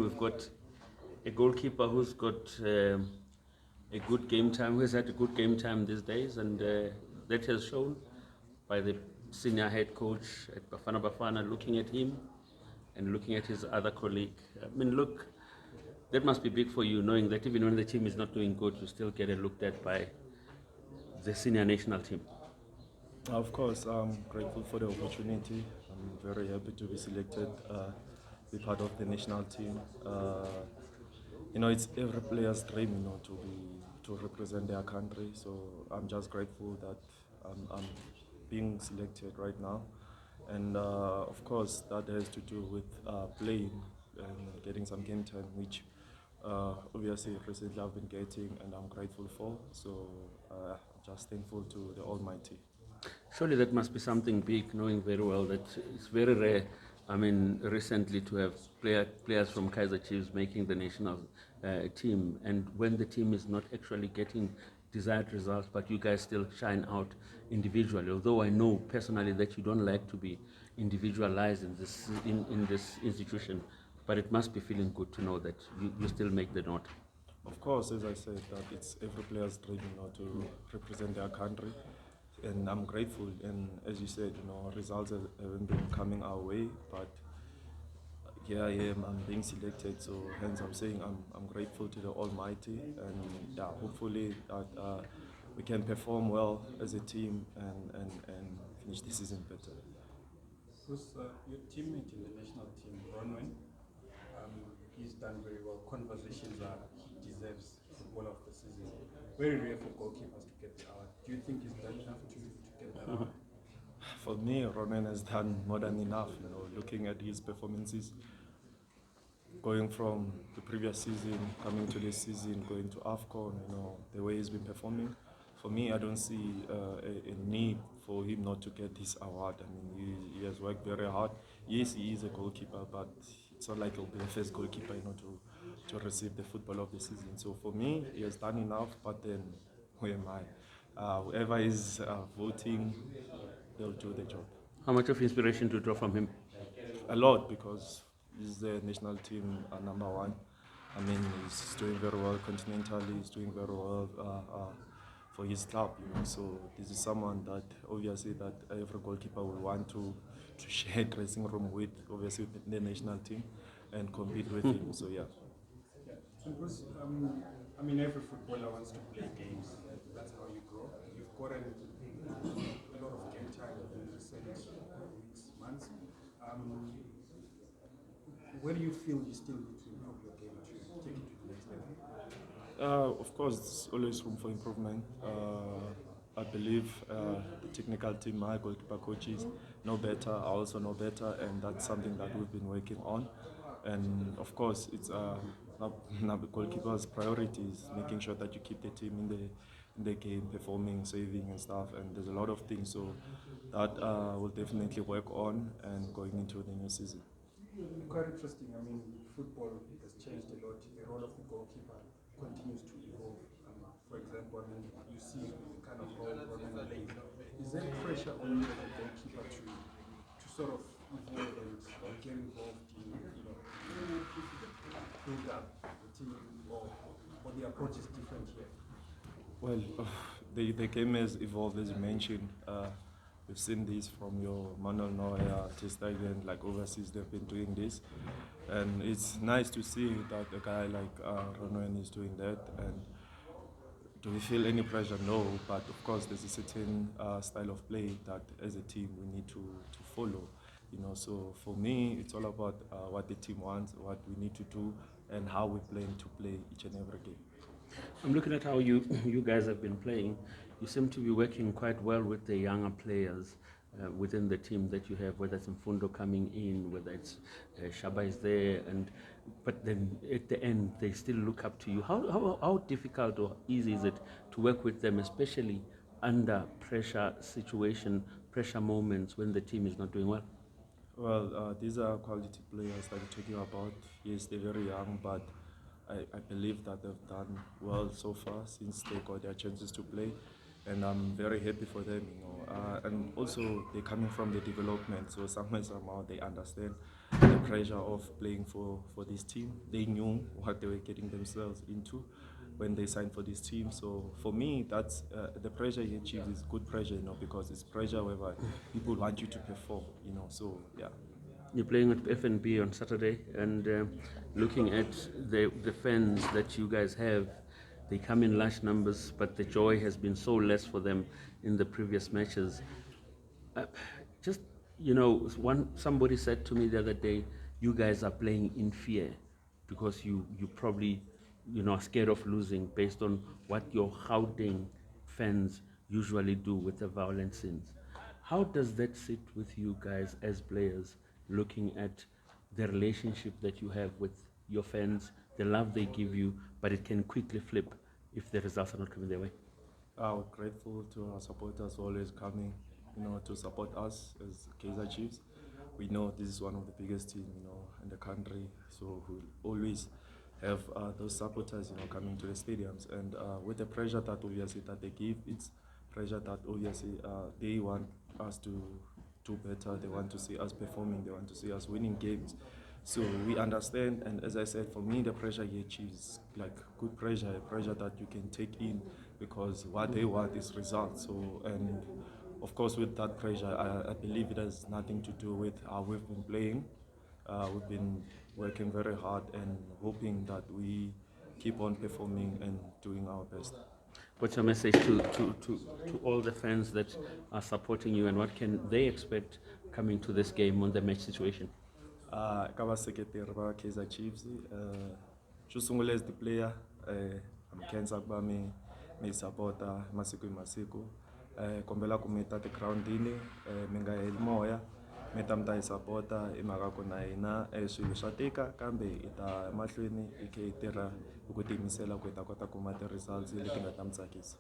we've got a goalkeeper who's got a good game time, who has had a good game time these days, and that has shown by the senior head coach at Bafana looking at him and looking at his other colleague. I mean, look, that must be big for you, knowing that even when the team is not doing good, you still get looked at by the senior national team. Of course, I'm grateful for the opportunity. I'm very happy to be selected, be part of the national team. It's every player's dream, to represent their country. So I'm just grateful that I'm being selected right now. And of course, that has to do with playing and getting some game time, which obviously recently I've been getting, and I'm grateful for. So just thankful to the Almighty. Surely that must be something big, knowing very well that it's very rare. I mean, recently to have players from Kaizer Chiefs making the national team, and when the team is not actually getting desired results, but you guys still shine out individually. Although I know personally that you don't like to be individualized in this institution, but it must be feeling good to know that you still make the note. Of course, as I said, that it's every player's dream, to represent their country, and I'm grateful. And as you said, results haven't been coming our way, but here I am. I'm being selected, so hence I'm saying I'm grateful to the Almighty, and yeah, hopefully that we can perform well as a team and finish the season better. Bruce, your teammate in the national team, Ronwen, he's done very well. Conversations are he deserves football of the season. Very rare for goalkeepers to get the award. Do you think he's done enough to get that award? For me, Ronwen has done more than enough. Looking at his performances, going from the previous season, coming to this season, going to AFCON, the way he's been performing. For me, I don't see a need for him not to get this award. I mean, he has worked very hard. Yes, he is a goalkeeper, but it's not like he'll be the first goalkeeper, to receive the football of the season. So for me, he has done enough, but then who am I? Whoever is voting, they'll do the job. How much of inspiration to draw from him? A lot, because he's the national team number one. I mean, he's doing very well continentally. He's doing very well for his club. So this is someone that obviously that every goalkeeper will want to share dressing room with, obviously the national team, and compete with him. So yeah. So Bruce, I mean, every footballer wants to play games. That's how you grow. You've gotten a lot of game time in recent weeks, months. Where do you feel you still need to improve your game to take it to the next level? Of course, there's always room for improvement. I believe the technical team, my goalkeeper coaches, know better. I also know better, and that's something that we've been working on. And of course, it's now the goalkeeper's priorities, making sure that you keep the team in the game, performing, saving, and stuff. And there's a lot of things, so that we'll definitely work on and going into the new season. Quite interesting. I mean, football has changed a lot. The role of the goalkeeper continues to evolve. For example, I mean, you see the kind of role Ronwen plays. Is there pressure on you as a goalkeeper to sort of evolve and get involved in, build up the team, or the approach is different here? Well, the game has evolved, as you mentioned. We've seen this from your Manuel Neuer, Testegen, like overseas, they've been doing this. And it's nice to see that a guy like Ronwen is doing that. And do we feel any pressure? No, but of course there's a certain style of play that as a team we need to follow. So for me, it's all about what the team wants, what we need to do, and how we plan to play each and every game. I'm looking at how you guys have been playing. You seem to be working quite well with the younger players within the team that you have, whether it's Mfundo coming in, whether it's Shaba is there, but then at the end they still look up to you. How difficult or easy is it to work with them, especially under pressure moments when the team is not doing well? Well, these are quality players that you're talking about. Yes, they're very young, but I believe that they've done well so far since they got their chances to play, and I'm very happy for them. And also they're coming from the development, so somehow they understand the pressure of playing for this team. They knew what they were getting themselves into when they signed for this team. So for me, that's the pressure here, Chiefs, is good pressure, because it's pressure whereby people want you to perform, So yeah. You're playing with FNB on Saturday, and looking at the fans that you guys have, they come in large numbers, but the joy has been so less for them in the previous matches. Just somebody said to me the other day, you guys are playing in fear because you probably are scared of losing based on what your Gauteng fans usually do with the violent sins. How does that sit with you guys as players, looking at the relationship that you have with your fans, the love they give you, but it can quickly flip if the results are not coming their way? We're grateful to our supporters for always coming, to support us as Kaizer Chiefs. We know this is one of the biggest teams, in the country. So we'll always have those supporters, coming to the stadiums. And with the pressure that obviously that they give, it's pressure that obviously they want us to do better. They want to see us performing. They want to see us winning games. So we understand, and as I said, for me, the pressure here, Chiefs, is like good pressure, a pressure that you can take in, because what they want is results. So, and of course, with that pressure, I believe it has nothing to do with how we've been playing. We've been working very hard and hoping that we keep on performing and doing our best. What's your message to all the fans that are supporting you, and what can they expect coming to this game on the match situation? Ka vaseketeri va Kaizer Chiefs, xo sungula as the player, I'm khensa ku va mi support-a masiku hi masiku. Kombela ku mi ta tigirawundini, mi nga heli moya, mi ta hi support-a hi mhaka ku na hina swilo swa tika, kambe hi ta mahlweni hi kha hi tirha hi ku tiyimisela ku hi ta kota ku kuma ti-results leti nga ta mi tsakisa.